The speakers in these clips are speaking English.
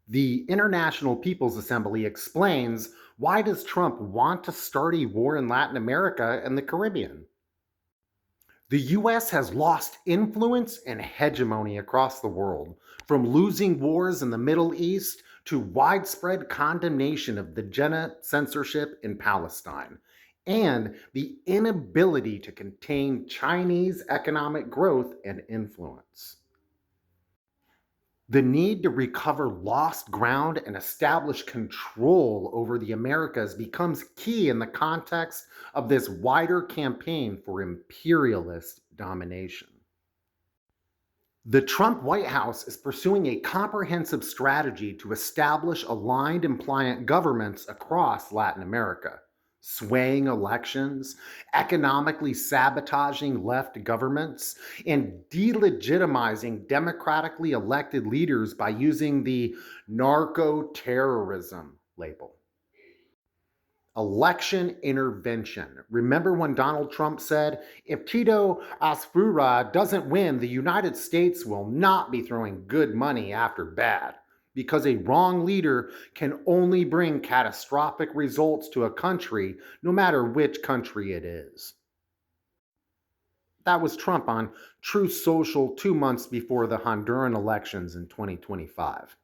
The International People's Assembly explains, why does Trump want to start a war in Latin America and the Caribbean? The US has lost influence and hegemony across the world, from losing wars in the Middle East to widespread condemnation of the Jannah censorship in Palestine, and the inability to contain Chinese economic growth and influence. The need to recover lost ground and establish control over the Americas becomes key in the context of this wider campaign for imperialist domination. The Trump White House is pursuing a comprehensive strategy to establish aligned and pliant governments across Latin America, swaying elections, economically sabotaging left governments, and delegitimizing democratically elected leaders by using the narco terrorism label. Election intervention. Remember when Donald Trump said, if Tito Asfura doesn't win, the United States will not be throwing good money after bad, because a wrong leader can only bring catastrophic results to a country, no matter which country it is. That was Trump on Truth Social 2 months before the Honduran elections in 2025.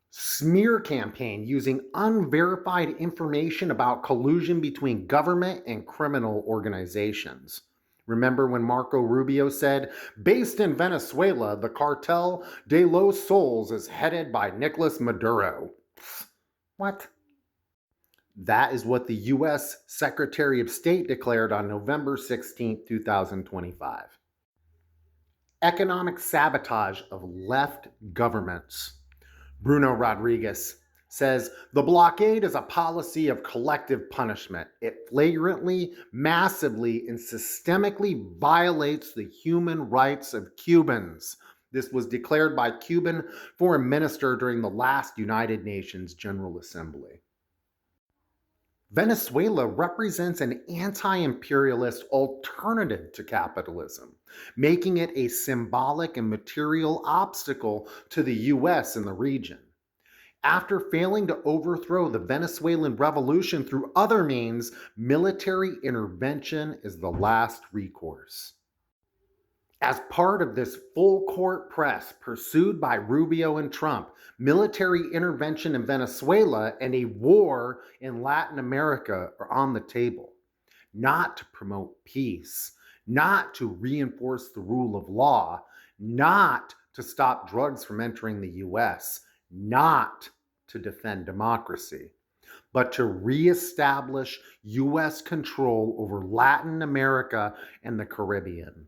Smear campaign using unverified information about collusion between government and criminal organizations. Remember when Marco Rubio said, based in Venezuela, the cartel de los Sols is headed by Nicolas Maduro? What? That is what the US Secretary of State declared on November 16, 2025. Economic sabotage of left governments. Bruno Rodriguez says, the blockade is a policy of collective punishment. It flagrantly, massively, and systemically violates the human rights of Cubans. This was declared by Cuban Foreign Minister during the last United Nations General Assembly. Venezuela represents an anti-imperialist alternative to capitalism, making it a symbolic and material obstacle to the US in the region. After failing to overthrow the Venezuelan revolution through other means, military intervention is the last recourse. As part of this full court press pursued by Rubio and Trump, military intervention in Venezuela and a war in Latin America are on the table. Not to promote peace, not to reinforce the rule of law, not to stop drugs from entering the US, not to defend democracy, but to reestablish US control over Latin America and the Caribbean.